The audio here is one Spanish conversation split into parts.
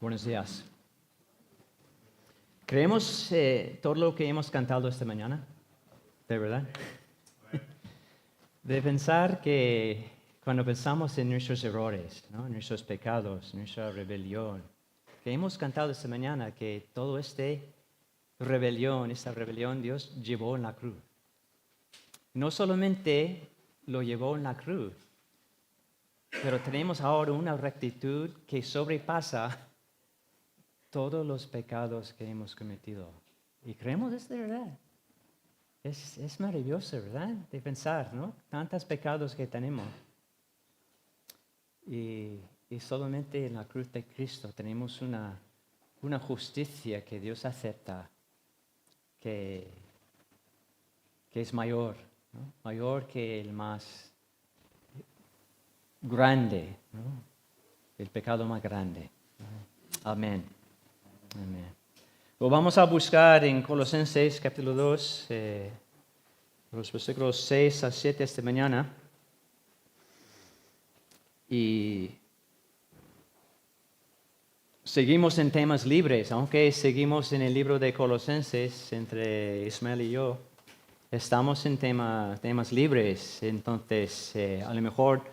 Buenos días. ¿Creemos todo lo que hemos cantado esta mañana? ¿De verdad? De pensar que cuando pensamos en nuestros errores, ¿no? Nuestros pecados, nuestra rebelión, que hemos cantado esta mañana que todo esta rebelión Dios llevó en la cruz. No solamente lo llevó en la cruz, pero tenemos ahora una rectitud que sobrepasa todos los pecados que hemos cometido. Y creemos esto de verdad. Es maravilloso, ¿verdad? De pensar, ¿no? Tantos pecados que tenemos. Y solamente en la cruz de Cristo tenemos una justicia que Dios acepta, que es mayor, ¿no? Mayor que el más grande, ¿no? El pecado más grande, ¿no? Amén. Amén. Lo vamos a buscar en Colosenses capítulo 2, los versículos 6 a 7 esta mañana. Y seguimos en temas libres, aunque seguimos en el libro de Colosenses entre Ismael y yo. Estamos en temas libres, entonces a lo mejor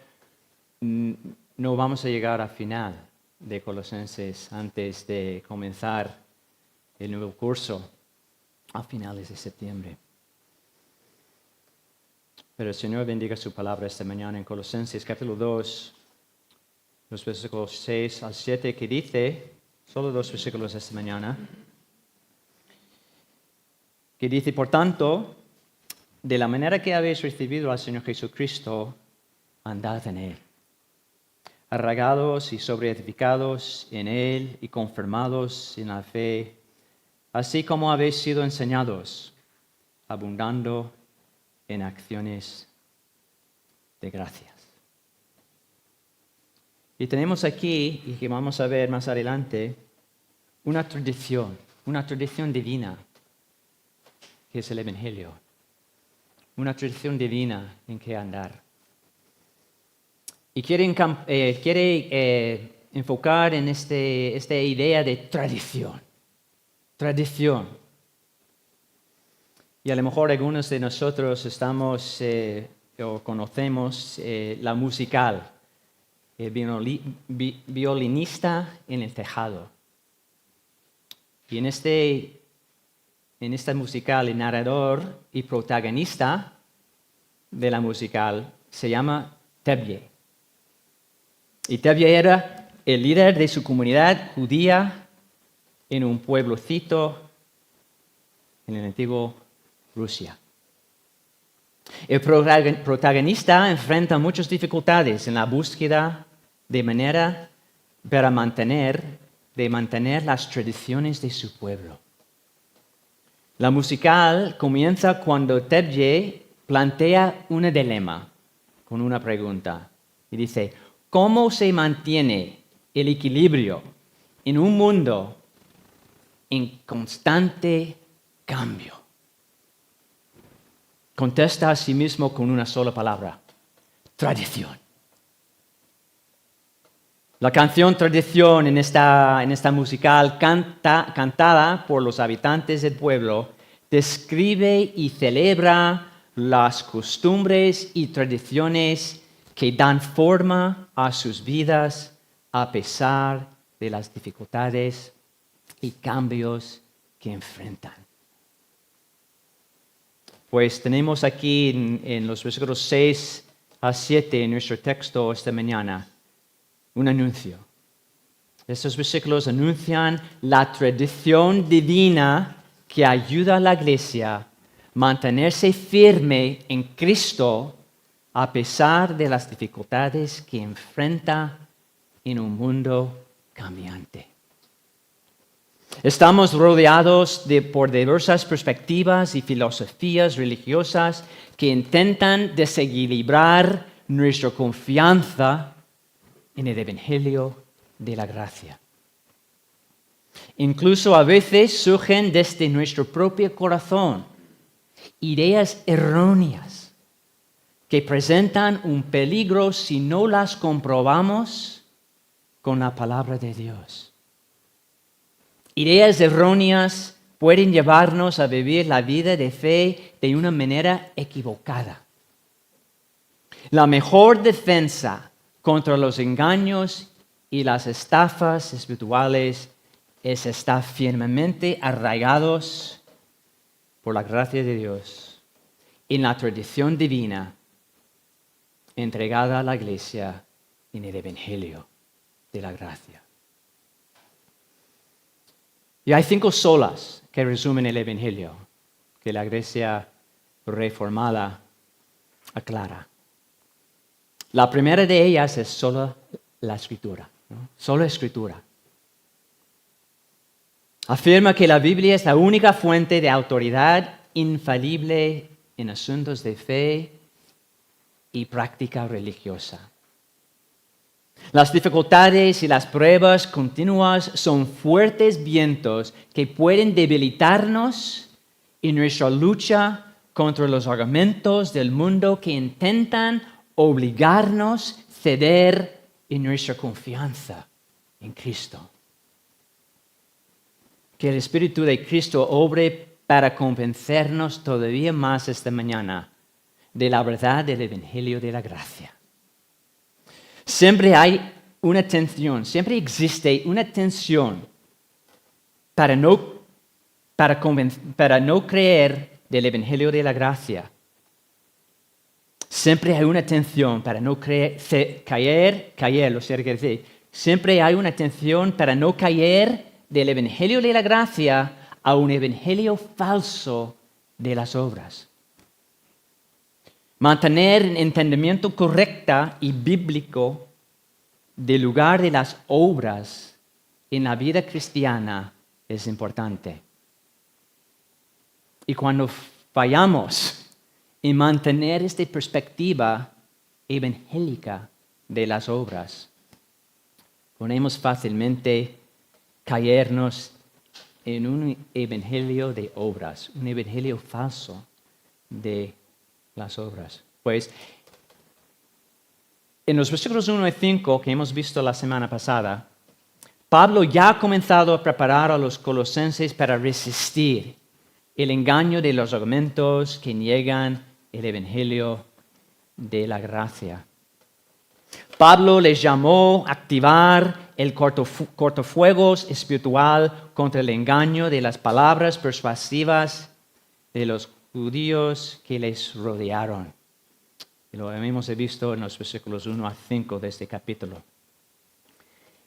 no vamos a llegar al final de Colosenses antes de comenzar el nuevo curso a finales de septiembre. Pero el Señor bendiga su palabra esta mañana en Colosenses capítulo 2, los versículos 6 al 7, que dice, solo 2 versículos esta mañana, que dice, por tanto, de la manera que habéis recibido al Señor Jesucristo, andad en Él, arraigados y sobreedificados en Él y confirmados en la fe, así como habéis sido enseñados, abundando en acciones de gracias. Y tenemos aquí, y que vamos a ver más adelante, una tradición divina, que es el Evangelio. Una tradición divina en que andar. Y quiere enfocar en esta idea de tradición. Tradición. Y a lo mejor algunos de nosotros estamos o conocemos la musical, el violinista en el tejado. Y en esta musical, el narrador y protagonista de la musical se llama Tevye. Y Tevye era el líder de su comunidad judía en un pueblocito en el antiguo Rusia. El protagonista enfrenta muchas dificultades en la búsqueda de manera para mantener las tradiciones de su pueblo. La musical comienza cuando Tevye plantea un dilema con una pregunta y dice, ¿cómo se mantiene el equilibrio en un mundo en constante cambio? Contesta a sí mismo con una sola palabra, tradición. La canción Tradición en esta musical cantada por los habitantes del pueblo describe y celebra las costumbres y tradiciones que dan forma a sus vidas a pesar de las dificultades y cambios que enfrentan. Pues tenemos aquí en los versículos 6 a 7 en nuestro texto esta mañana un anuncio. Estos versículos anuncian la tradición divina que ayuda a la iglesia a mantenerse firme en Cristo a pesar de las dificultades que enfrenta en un mundo cambiante. Estamos rodeados por diversas perspectivas y filosofías religiosas que intentan desequilibrar nuestra confianza en el Evangelio de la gracia. Incluso a veces surgen desde nuestro propio corazón ideas erróneas que presentan un peligro si no las comprobamos con la palabra de Dios. ideas erróneas pueden llevarnos a vivir la vida de fe de una manera equivocada. La mejor defensa contra los engaños y las estafas espirituales es estar firmemente arraigados por la gracia de Dios en la tradición divina entregada a la Iglesia en el Evangelio de la gracia. Y hay 5 solas que resumen el Evangelio que la Iglesia reformada aclara. La primera de ellas es solo la Escritura, ¿no? Solo Escritura. Afirma que la Biblia es la única fuente de autoridad infalible en asuntos de fe y práctica religiosa. Las dificultades y las pruebas continuas son fuertes vientos que pueden debilitarnos en nuestra lucha contra los argumentos del mundo que intentan obligarnos a ceder en nuestra confianza en Cristo. Que el Espíritu de Cristo obre para convencernos todavía más esta mañana de la verdad del Evangelio de la gracia. Siempre hay una tensión, siempre existe una tensión para no creer del Evangelio de la gracia. Siempre hay una tensión para no Siempre hay una tensión para no caer del Evangelio de la gracia a un evangelio falso de las obras. Mantener el entendimiento correcto y bíblico del lugar de las obras en la vida cristiana es importante. Y cuando fallamos en mantener esta perspectiva evangélica de las obras, podemos fácilmente caernos en un evangelio de obras, un evangelio falso de las obras. Pues en los versículos 1 y 5 que hemos visto la semana pasada, Pablo ya ha comenzado a preparar a los colosenses para resistir el engaño de los argumentos que niegan el evangelio de la gracia. Pablo les llamó a activar el cortafuegos espiritual contra el engaño de las palabras persuasivas de los judíos que les rodearon. Y lo hemos visto en los versículos 1 a 5 de este capítulo.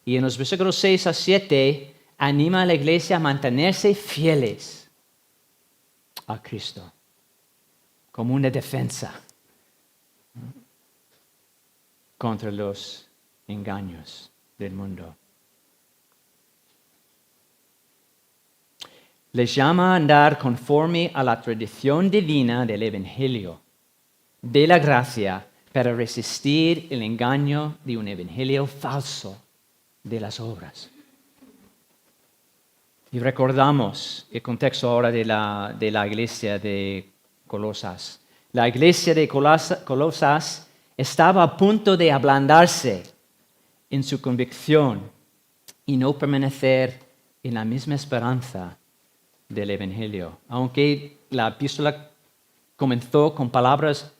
Y en los versículos 6 a 7 anima a la iglesia a mantenerse fieles a Cristo como una defensa contra los engaños del mundo. Les llama a andar conforme a la tradición divina del Evangelio de la gracia para resistir el engaño de un evangelio falso de las obras. Y recordamos el contexto ahora de la iglesia de Colosas. La iglesia de Colosas estaba a punto de ablandarse en su convicción y no permanecer en la misma esperanza del Evangelio. Aunque la epístola comenzó con palabras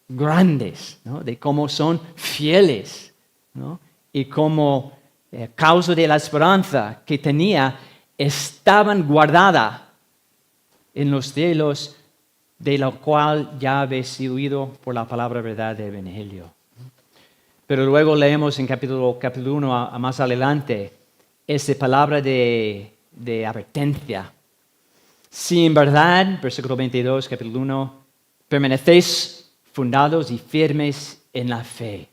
grandes, ¿no?, de cómo son fieles, ¿no?, y cómo causa de la esperanza que tenía estaban guardadas en los cielos, de lo cual ya habéis oído por la palabra verdad del Evangelio. Pero luego leemos en capítulo 1 más adelante esa palabra de advertencia. Si en verdad, versículo 22, capítulo 1, permanecéis fundados y firmes en la fe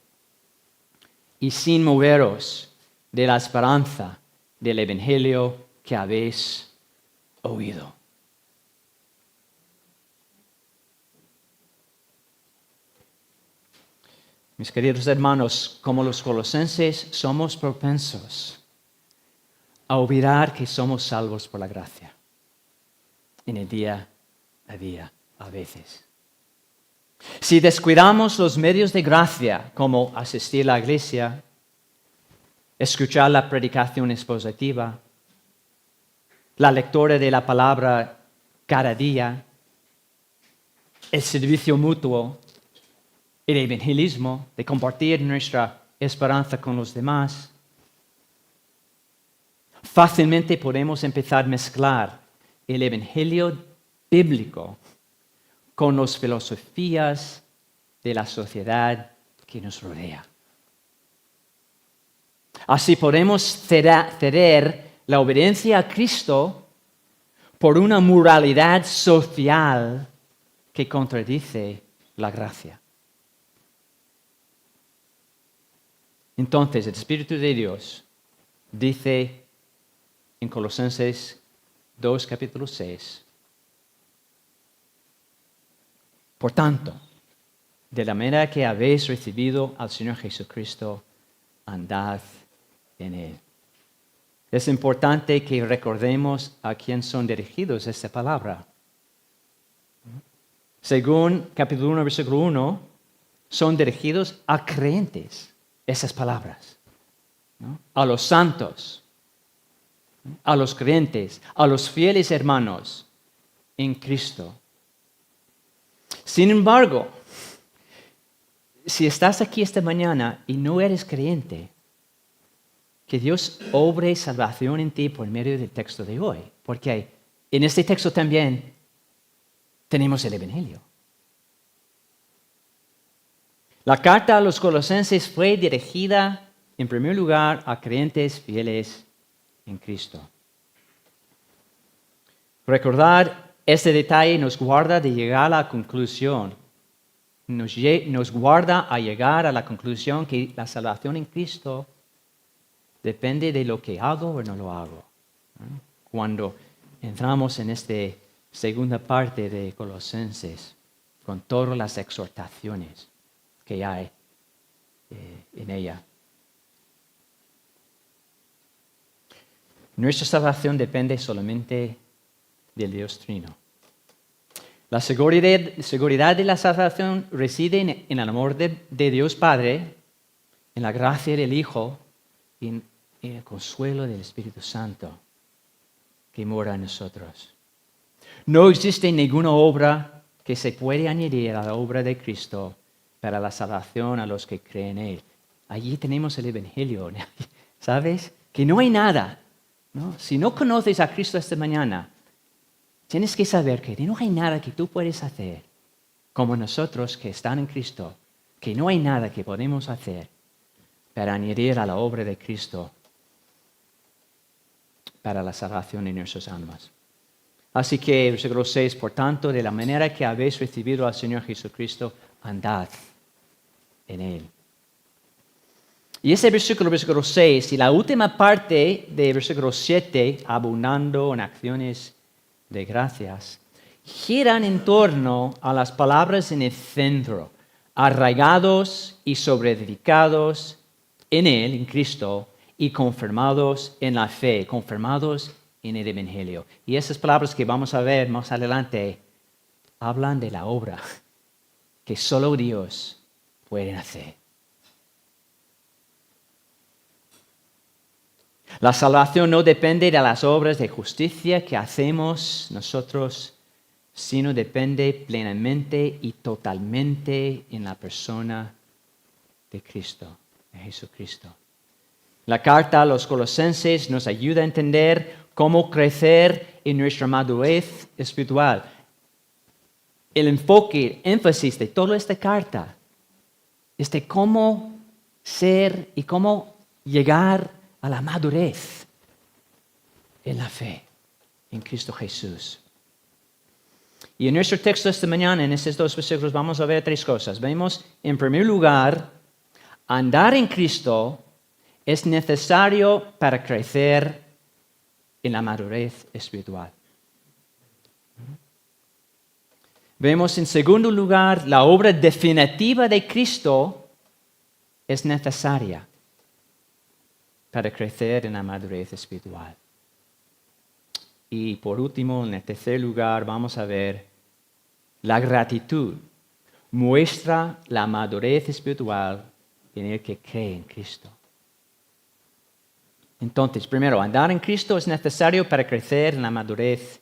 y sin moveros de la esperanza del Evangelio que habéis oído. Mis queridos hermanos, como los colosenses, somos propensos a olvidar que somos salvos por la gracia en el día a día, a veces. Si descuidamos los medios de gracia, como asistir a la iglesia, escuchar la predicación expositiva, la lectura de la palabra cada día, el servicio mutuo, el evangelismo, de compartir nuestra esperanza con los demás. Fácilmente podemos empezar a mezclar el evangelio bíblico con las filosofías de la sociedad que nos rodea. Así podemos ceder la obediencia a Cristo por una moralidad social que contradice la gracia. Entonces, el Espíritu de Dios dice en Colosenses 2, capítulo 6, por tanto, de la manera que habéis recibido al Señor Jesucristo, andad en Él. Es importante que recordemos a quién son dirigidos esta palabra. Según capítulo 1, versículo 1, son dirigidos a creyentes, esas palabras, ¿no? A los santos, ¿no? A los creyentes, a los fieles hermanos en Cristo. Sin embargo, si estás aquí esta mañana y no eres creyente, que Dios obre salvación en ti por medio del texto de hoy. Porque en este texto también tenemos el Evangelio. La carta a los Colosenses fue dirigida en primer lugar a creyentes fieles en Cristo. Recordar este detalle nos guarda de llegar a la conclusión. Nos guarda a llegar a la conclusión que la salvación en Cristo depende de lo que hago o no lo hago. Cuando entramos en esta segunda parte de Colosenses, con todas las exhortaciones que hay en ella. Nuestra salvación depende solamente del Dios Trino. La seguridad de la salvación reside en el amor de Dios Padre, en la gracia del Hijo y en el consuelo del Espíritu Santo que mora en nosotros. No existe ninguna obra que se puede añadir a la obra de Cristo para la salvación a los que creen en Él. Allí tenemos el Evangelio, ¿sabes? Que no hay nada, ¿no? Si no conoces a Cristo esta mañana, tienes que saber que no hay nada que tú puedes hacer como nosotros que están en Cristo, que no hay nada que podemos hacer para añadir a la obra de Cristo para la salvación de nuestras almas. Así que, versículo 6, por tanto, de la manera que habéis recibido al Señor Jesucristo, andad en Él. Y ese versículo 6, y la última parte de versículo 7, abundando en acciones de gracias, giran en torno a las palabras en el centro, arraigados y sobreedificados en Él, en Cristo, y confirmados en la fe, confirmados en el Evangelio. Y esas palabras que vamos a ver más adelante hablan de la obra que solo Dios puede hacer. La salvación no depende de las obras de justicia que hacemos nosotros, sino depende plenamente y totalmente en la persona de Cristo, de Jesucristo. La carta a los Colosenses nos ayuda a entender cómo crecer en nuestra madurez espiritual. El enfoque, el énfasis de toda esta carta es de cómo ser y cómo llegar a la madurez en la fe en Cristo Jesús. Y en nuestro texto esta mañana, en estos dos versículos, vamos a ver tres cosas. Vemos, en primer lugar, andar en Cristo es necesario para crecer en la madurez espiritual. Vemos, en segundo lugar, la obra definitiva de Cristo es necesaria para crecer en la madurez espiritual. Y por último, en el tercer lugar, vamos a ver la gratitud. Muestra la madurez espiritual en el que cree en Cristo. Entonces, primero, andar en Cristo es necesario para crecer en la madurez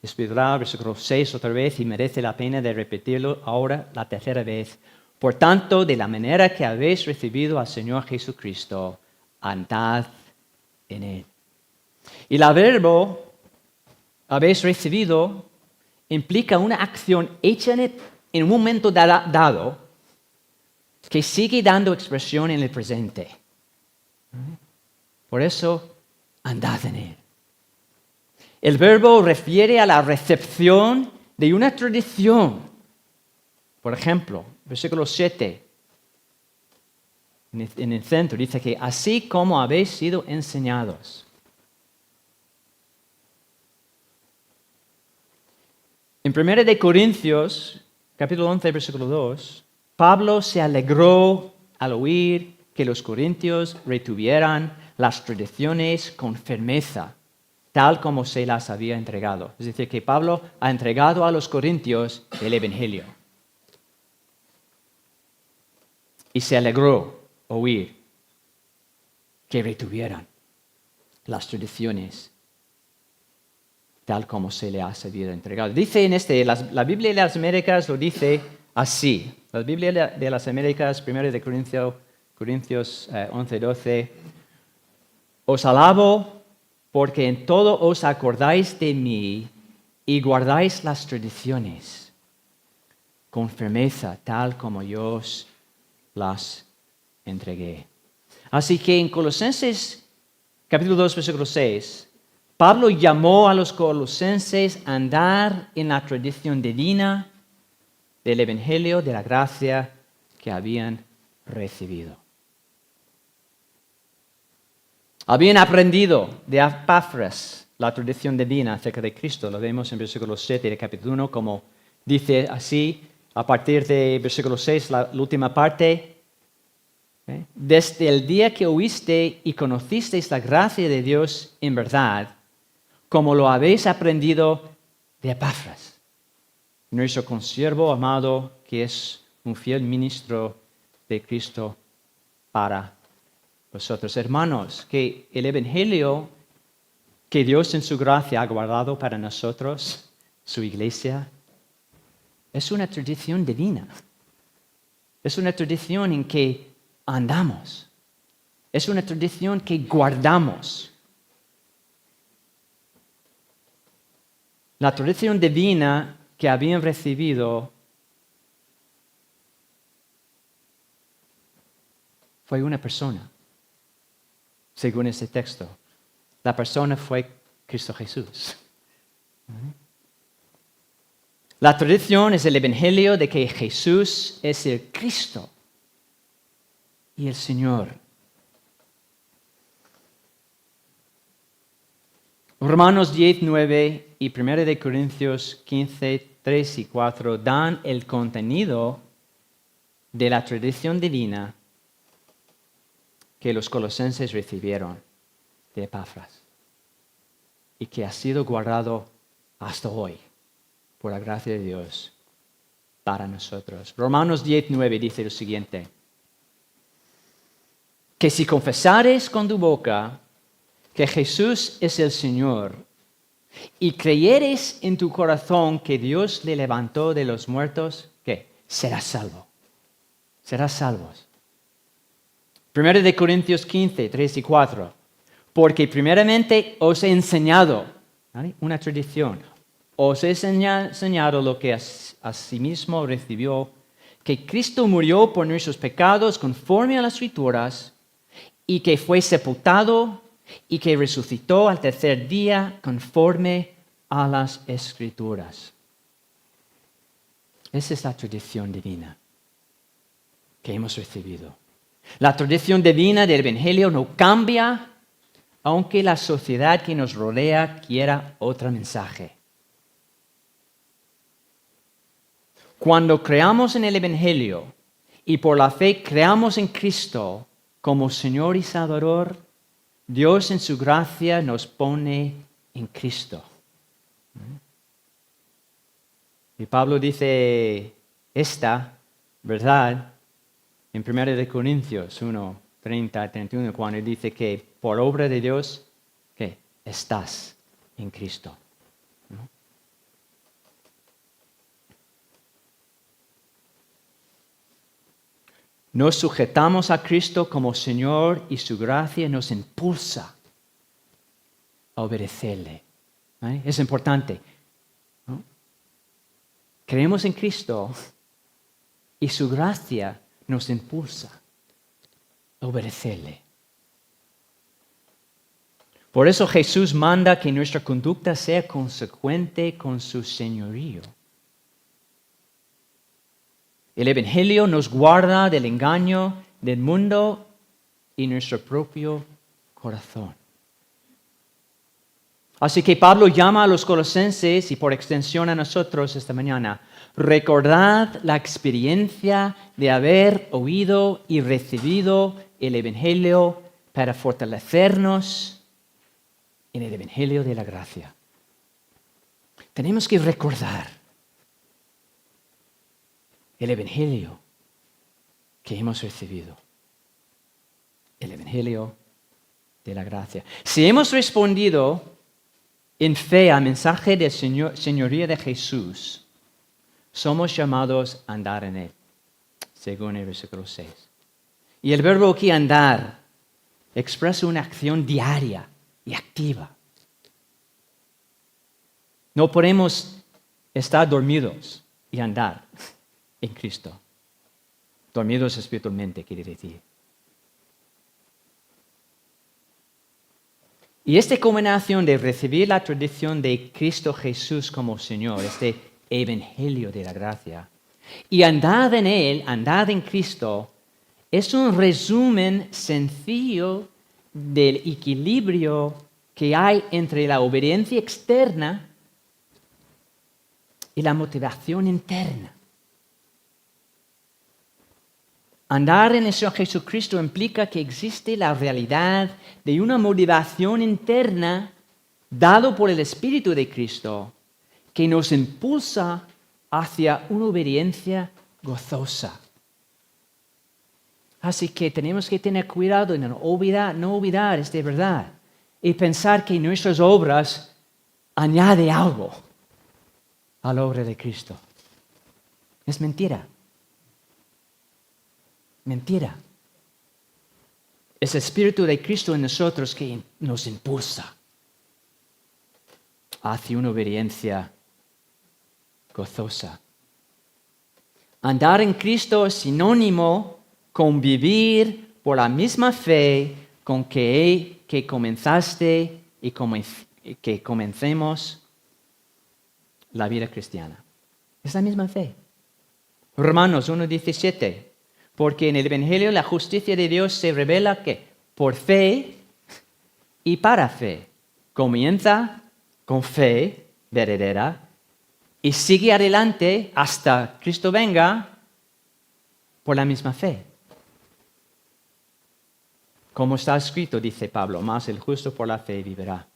espiritual. Versículo 6 otra vez, y merece la pena de repetirlo ahora la tercera vez. Por tanto, de la manera que habéis recibido al Señor Jesucristo, andad en Él. Y el verbo habéis recibido implica una acción hecha en un momento dado que sigue dando expresión en el presente. Por eso, andad en Él. El verbo refiere a la recepción de una tradición. Por ejemplo, versículo 7, en el centro, dice que así como habéis sido enseñados. En 1 de Corintios, capítulo 11, versículo 2, Pablo se alegró al oír que los corintios retuvieran las tradiciones con firmeza, tal como se las había entregado. Es decir, que Pablo ha entregado a los corintios el Evangelio. Y se alegró oír que retuvieran las tradiciones tal como se le ha sabido entregado. Dice en la Biblia de las Américas lo dice así. La Biblia de las Américas, 1 de Corintios 11, 12. Os alabo porque en todo os acordáis de mí y guardáis las tradiciones con firmeza, tal como yo os las entregué. Así que en Colosenses capítulo 2, versículo 6, Pablo llamó a los colosenses a andar en la tradición divina del Evangelio, de la gracia que habían recibido. Habían aprendido de Epafras la tradición divina acerca de Cristo. Lo vemos en versículo 7 de capítulo 1, como dice así, a partir de versículo 6, la última parte. Desde el día que oíste y conocisteis la gracia de Dios en verdad, como lo habéis aprendido de Epafras, nuestro consiervo amado, que es un fiel ministro de Cristo para vosotros. Hermanos, que el Evangelio que Dios en su gracia ha guardado para nosotros, su iglesia, es una tradición divina. Es una tradición en que andamos. Es una tradición que guardamos. La tradición divina que habían recibido fue una persona, según este texto. La persona fue Cristo Jesús. La tradición es el Evangelio de que Jesús es el Cristo y el Señor. Romanos 10, 9 y 1 de Corintios 15, 3 y 4 dan el contenido de la tradición divina que los colosenses recibieron de Epafras y que ha sido guardado hasta hoy por la gracia de Dios para nosotros. Romanos 10, 9 dice lo siguiente: que si confesares con tu boca que Jesús es el Señor y creyeres en tu corazón que Dios le levantó de los muertos, ¿qué? Serás salvo. Serás salvos. 1 de Corintios 15, 3 y 4. Porque primeramente os he enseñado, ¿vale? Una tradición, os he enseñado lo que asimismo recibió, que Cristo murió por nuestros pecados conforme a las Escrituras, y que fue sepultado y que resucitó al tercer día conforme a las Escrituras. Esa es la tradición divina que hemos recibido. La tradición divina del Evangelio no cambia, aunque la sociedad que nos rodea quiera otro mensaje. Cuando creamos en el Evangelio y por la fe creamos en Cristo como Señor y Salvador, Dios en su gracia nos pone en Cristo. Y Pablo dice esta verdad en 1 de Corintios 1, 30, 31, cuando dice que por obra de Dios, que estás en Cristo. ¿No? Nos sujetamos a Cristo como Señor y su gracia nos impulsa a obedecerle. ¿Eh? Es importante. ¿No? Creemos en Cristo y su gracia nos impulsa a obedecerle. Por eso Jesús manda que nuestra conducta sea consecuente con su señorío. El Evangelio nos guarda del engaño del mundo y nuestro propio corazón. Así que Pablo llama a los colosenses y por extensión a nosotros esta mañana, recordad la experiencia de haber oído y recibido el Evangelio para fortalecernos en el Evangelio de la gracia. Tenemos que recordar el Evangelio que hemos recibido. El Evangelio de la gracia. Si hemos respondido en fe al mensaje de señoría de Jesús, somos llamados a andar en él, según el versículo 6. Y el verbo aquí andar expresa una acción diaria y activa. No podemos estar dormidos y andar en Cristo. Dormidos espiritualmente, quiere decir. Y esta combinación de recibir la tradición de Cristo Jesús como Señor, este Evangelio de la gracia, y andar en Él, andar en Cristo, es un resumen sencillo del equilibrio que hay entre la obediencia externa y la motivación interna. Andar en el Señor Jesucristo implica que existe la realidad de una motivación interna dado por el Espíritu de Cristo que nos impulsa hacia una obediencia gozosa. Así que tenemos que tener cuidado en no olvidar esta verdad y pensar que nuestras obras añaden algo a la obra de Cristo. Es mentira. Mentira. Es el Espíritu de Cristo en nosotros que nos impulsa hacia una obediencia gozosa. Andar en Cristo es sinónimo con vivir por la misma fe con que comenzaste y que comencemos la vida cristiana. Es la misma fe. Romanos 1:17. Porque en el Evangelio la justicia de Dios se revela que por fe y para fe. Comienza con fe verdadera y sigue adelante hasta Cristo venga por la misma fe. Como está escrito, dice Pablo, más el justo por la fe vivirá.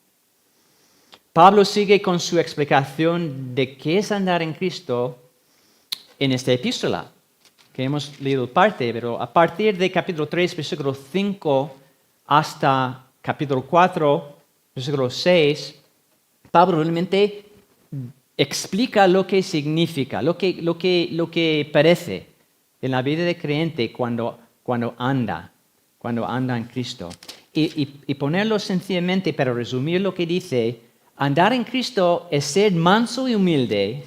Pablo sigue con su explicación de qué es andar en Cristo en esta epístola, que hemos leído parte, pero a partir de capítulo 3, versículo 5, hasta capítulo 4, versículo 6, Pablo realmente explica lo que significa, lo que parece en la vida de creyente cuando anda en Cristo. Y ponerlo sencillamente para resumir lo que dice, andar en Cristo es ser manso y humilde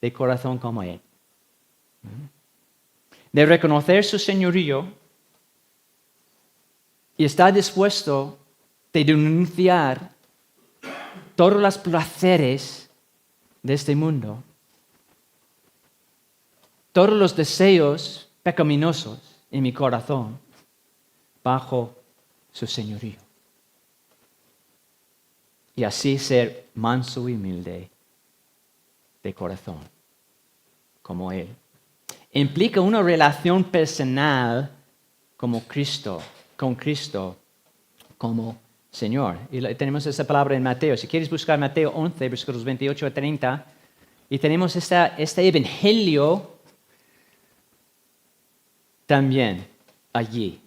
de corazón como Él. De reconocer su señorío y estar dispuesto de denunciar todos los placeres de este mundo, todos los deseos pecaminosos en mi corazón bajo su señorío. Y así ser manso y humilde de corazón, como Él. Implica una relación personal con Cristo como Señor. Y tenemos esa palabra en Mateo. Si quieres buscar Mateo 11, versículos 28 a 30, y tenemos este evangelio también allí.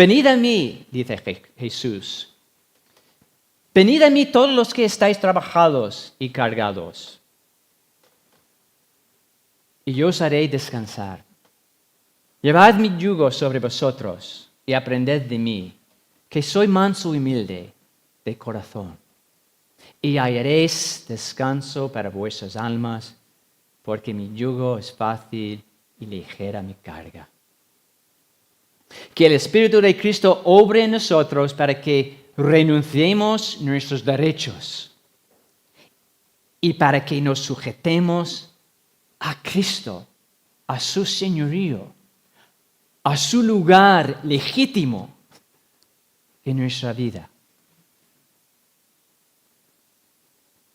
Venid a mí, dice Jesús. Venid a mí todos los que estáis trabajados y cargados, y yo os haré descansar. Llevad mi yugo sobre vosotros y aprended de mí, que soy manso y humilde de corazón, y hallaréis descanso para vuestras almas, porque mi yugo es fácil y ligera mi carga. Que el Espíritu de Cristo obre en nosotros para que renunciemos nuestros derechos y para que nos sujetemos a Cristo, a su señorío, a su lugar legítimo en nuestra vida.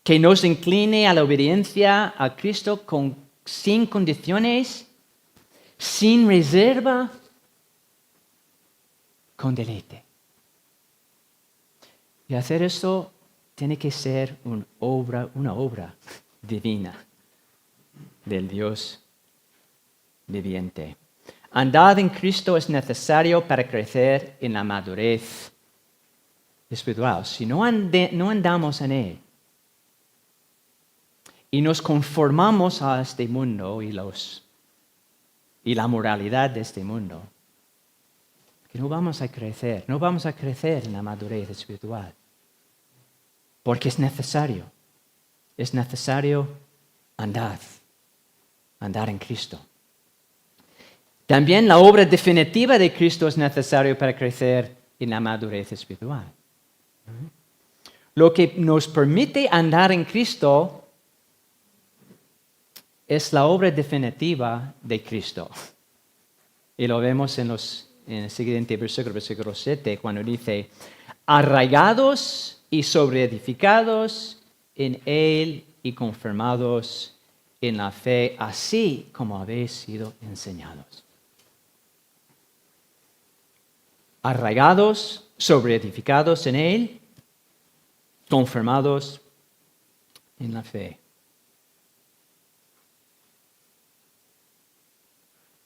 Que nos incline a la obediencia a Cristo sin condiciones, sin reserva, con deleite. Y hacer esto tiene que ser una obra divina del Dios viviente. Andar en Cristo es necesario para crecer en la madurez espiritual. Si no andamos en Él y nos conformamos a este mundo y la moralidad de este mundo, que no vamos a crecer en la madurez espiritual. Porque es necesario andar en Cristo. También la obra definitiva de Cristo es necesario para crecer en la madurez espiritual. Lo que nos permite andar en Cristo es la obra definitiva de Cristo. Y lo vemos en el siguiente versículo 7, cuando dice, arraigados y sobreedificados en Él y confirmados en la fe, así como habéis sido enseñados. Arraigados, sobreedificados en Él, confirmados en la fe.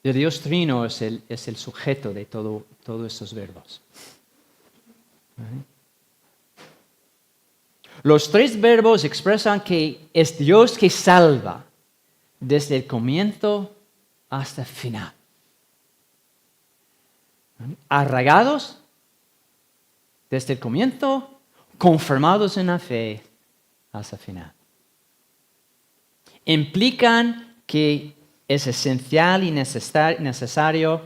El Dios Trino es el sujeto de todos estos verbos. Los tres verbos expresan que es Dios que salva desde el comienzo hasta el final. Arraigados desde el comienzo, confirmados en la fe hasta el final. Implican que es esencial y necesario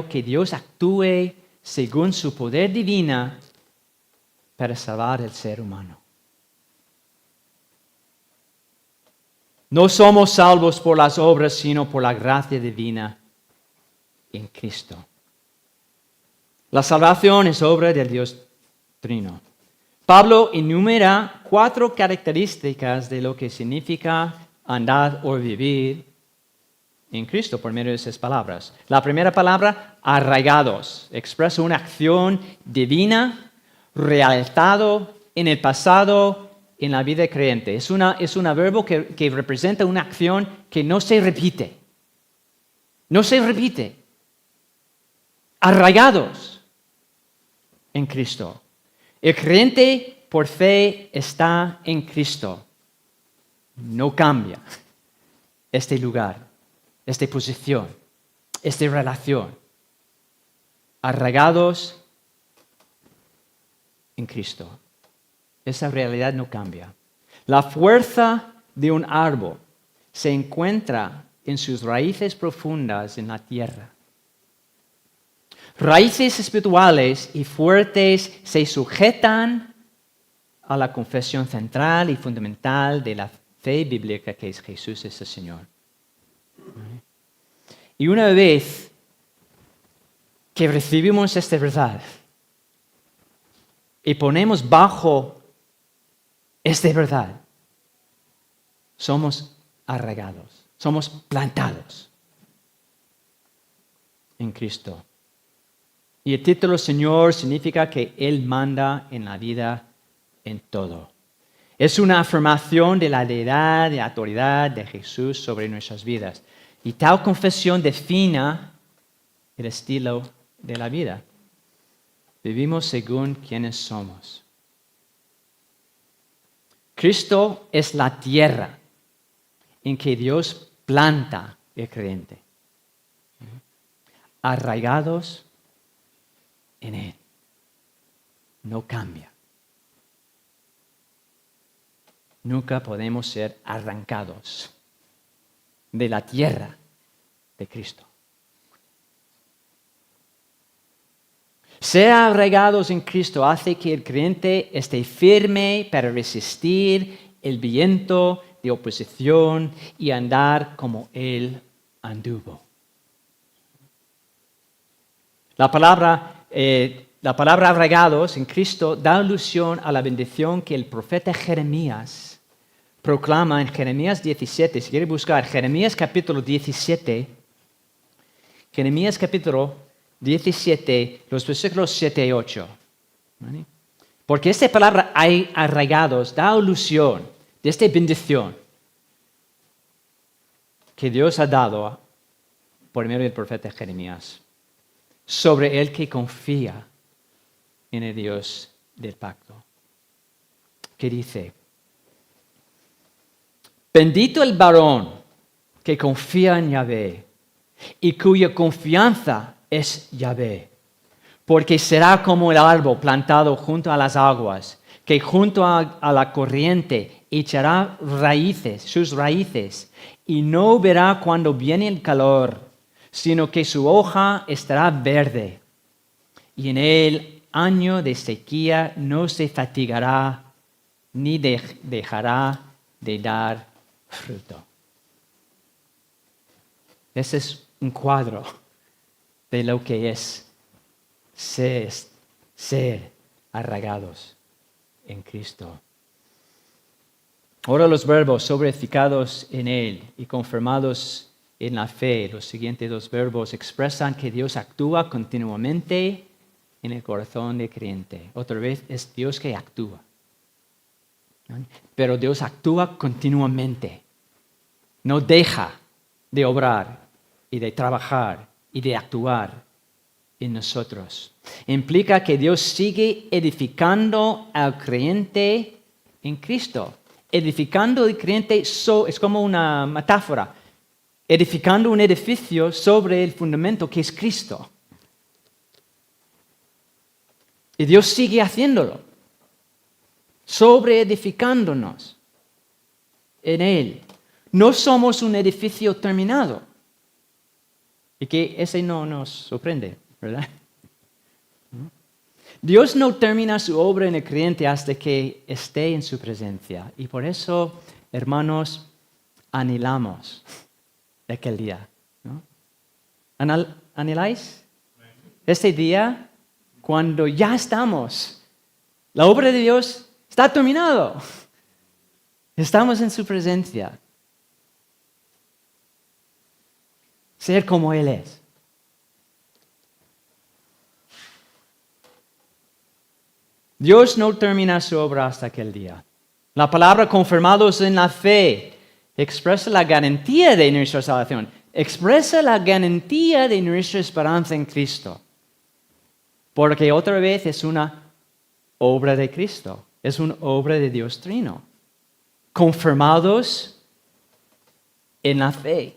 que Dios actúe según su poder divino para salvar al ser humano. No somos salvos por las obras, sino por la gracia divina en Cristo. La salvación es obra del Dios Trino. Pablo enumera 4 características de lo que significa andar o vivir en Cristo por medio de esas palabras. La primera palabra, arraigados, expresa una acción divina realizado en el pasado en la vida creyente. Es un verbo que representa una acción que no se repite. No se repite. Arraigados en Cristo. El creyente por fe está en Cristo. No cambia este lugar, esta posición, esta relación. Arraigados en Cristo. Esa realidad no cambia. La fuerza de un árbol se encuentra en sus raíces profundas en la tierra. Raíces espirituales y fuertes se sujetan a la confesión central y fundamental de la fe bíblica que es Jesús es el Señor. Y una vez que recibimos esta verdad y ponemos bajo esta verdad, somos arraigados, somos plantados en Cristo. Y el título Señor significa que Él manda en la vida en todo. Es una afirmación de la deidad, de la autoridad de Jesús sobre nuestras vidas. Y tal confesión define el estilo de la vida. Vivimos según quienes somos. Cristo es la tierra en que Dios planta el creyente, arraigados en Él. No cambia. Nunca podemos ser arrancados de la tierra de Cristo. Ser arraigados en Cristo hace que el creyente esté firme para resistir el viento de oposición y andar como Él anduvo. La palabra arraigados en Cristo da alusión a la bendición que el profeta Jeremías proclama en Jeremías 17. Si quiere buscar Jeremías capítulo 17, Jeremías capítulo 17, los versículos 7 y 8. ¿Vale? Porque esta palabra arraigados da alusión de esta bendición que Dios ha dado por medio del profeta Jeremías sobre el que confía en el Dios del pacto. Que dice: bendito el varón que confía en Yahvé y cuya confianza es Yahvé, porque será como el árbol plantado junto a las aguas, que junto a la corriente echará sus raíces, y no verá cuando viene el calor, sino que su hoja estará verde, y en el año de sequía no se fatigará, ni dejará de dar fruto. Ese es un cuadro de lo que es ser arraigados en Cristo. Ahora los verbos sobreedificados en Él y confirmados en la fe, los siguientes dos verbos expresan que Dios actúa continuamente en el corazón del creyente. Otra vez es Dios que actúa. Pero Dios actúa continuamente. No deja de obrar y de trabajar y de actuar en nosotros. Implica que Dios sigue edificando al creyente en Cristo. Edificando al creyente es como una metáfora. Edificando un edificio sobre el fundamento que es Cristo. Y Dios sigue haciéndolo. Sobre edificándonos en Él. No somos un edificio terminado. Y que ese no nos sorprende, ¿verdad? Dios no termina su obra en el creyente hasta que esté en su presencia. Y por eso, hermanos, anhelamos aquel día. ¿No? ¿Anheláis ese día cuando ya estamos? La obra de Dios está terminado. Estamos en su presencia. Ser como Él es. Dios no termina su obra hasta aquel día. La palabra confirmados en la fe expresa la garantía de nuestra salvación. Expresa la garantía de nuestra esperanza en Cristo. Porque otra vez es una obra de Cristo. Es una obra de Dios Trino. Confirmados en la fe.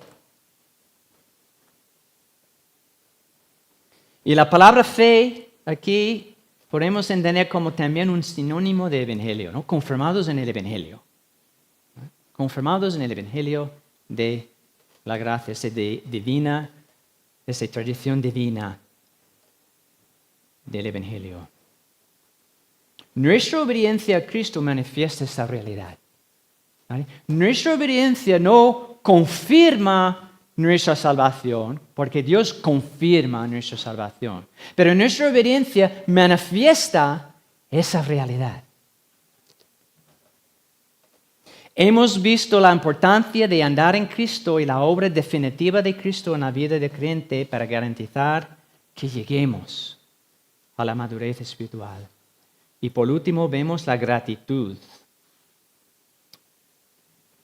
Y la palabra fe aquí podemos entender como también un sinónimo de evangelio, ¿no? Confirmados en el evangelio. ¿No? Confirmados en el evangelio de la gracia, esa tradición divina del evangelio. Nuestra obediencia a Cristo manifiesta esta realidad. ¿Vale? Nuestra obediencia no confirma nuestra salvación, porque Dios confirma nuestra salvación. Pero nuestra obediencia manifiesta esa realidad. Hemos visto la importancia de andar en Cristo y la obra definitiva de Cristo en la vida del creyente para garantizar que lleguemos a la madurez espiritual. Y por último vemos la gratitud.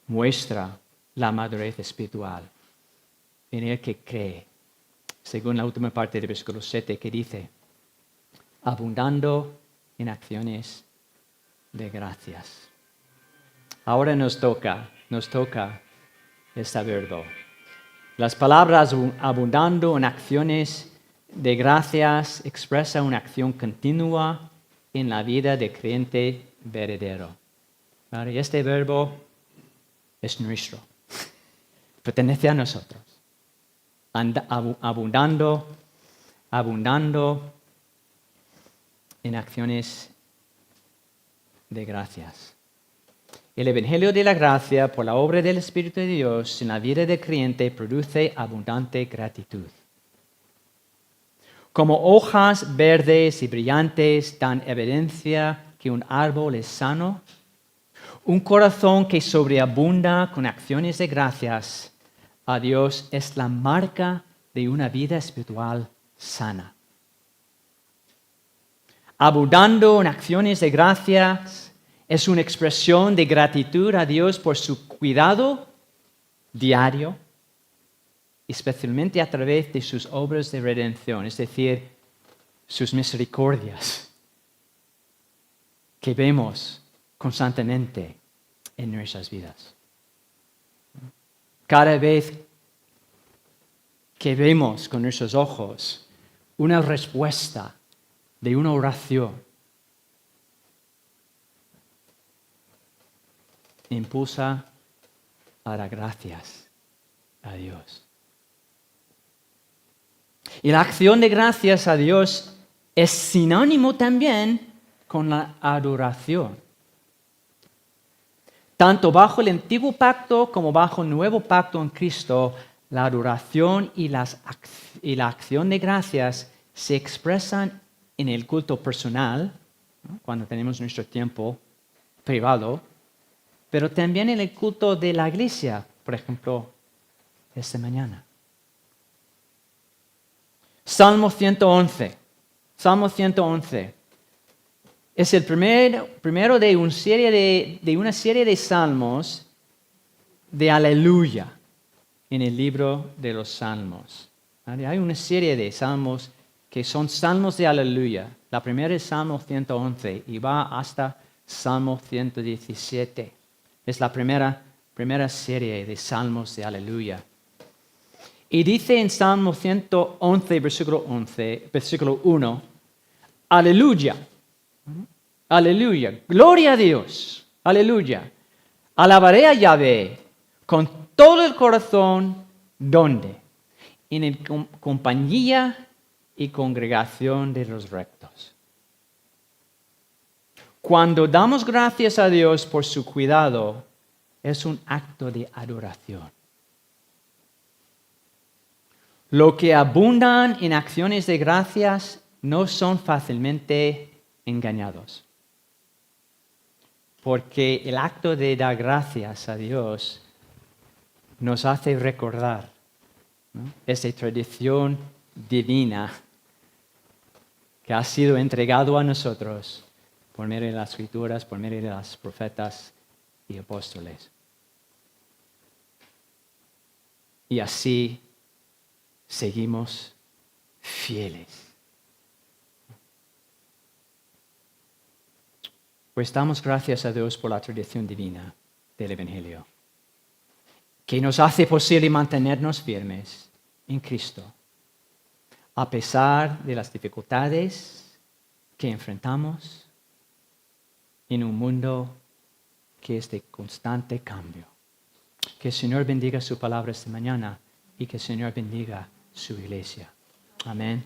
Muestra la madurez espiritual en el que cree según la última parte del versículo 7, que dice, abundando en acciones de gracias. Ahora nos toca este verbo. Las palabras abundando en acciones de gracias expresa una acción continua en la vida del creyente verdadero. ¿Vale? Y este verbo es nuestro, pertenece a nosotros. Abundando en acciones de gracias. El Evangelio de la gracia por la obra del Espíritu de Dios en la vida del creyente produce abundante gratitud. Como hojas verdes y brillantes dan evidencia que un árbol es sano, un corazón que sobreabunda con acciones de gracias a Dios es la marca de una vida espiritual sana. Abundando en acciones de gracias es una expresión de gratitud a Dios por su cuidado diario, especialmente a través de sus obras de redención, es decir, sus misericordias que vemos constantemente en nuestras vidas. Cada vez que vemos con nuestros ojos una respuesta de una oración, impulsa a dar gracias a Dios. Y la acción de gracias a Dios es sinónimo también con la adoración. Tanto bajo el antiguo pacto como bajo el nuevo pacto en Cristo, la adoración y la acción de gracias se expresan en el culto personal, ¿no? Cuando tenemos nuestro tiempo privado, pero también en el culto de la iglesia, por ejemplo, esta mañana. Salmo 111. Salmo 111. Es el primero de una serie de salmos de aleluya en el libro de los salmos. ¿Vale? Hay una serie de salmos que son salmos de aleluya. La primera es Salmo 111 y va hasta Salmo 117. Es la primera serie de salmos de aleluya. Y dice en Salmo 111, versículo 1, aleluya, aleluya, gloria a Dios, aleluya. Alabaré a Yahvé con todo el corazón, ¿dónde? En compañía y congregación de los rectos. Cuando damos gracias a Dios por su cuidado, es un acto de adoración. Los que abundan en acciones de gracias no son fácilmente engañados. Porque el acto de dar gracias a Dios nos hace recordar, ¿no?, esa tradición divina que ha sido entregado a nosotros por medio de las Escrituras, por medio de los profetas y apóstoles. Y así seguimos fieles. Pues damos gracias a Dios por la tradición divina del Evangelio, que nos hace posible mantenernos firmes en Cristo, a pesar de las dificultades que enfrentamos en un mundo que es de constante cambio. Que el Señor bendiga su palabra esta mañana y que el Señor bendiga su iglesia. Amén.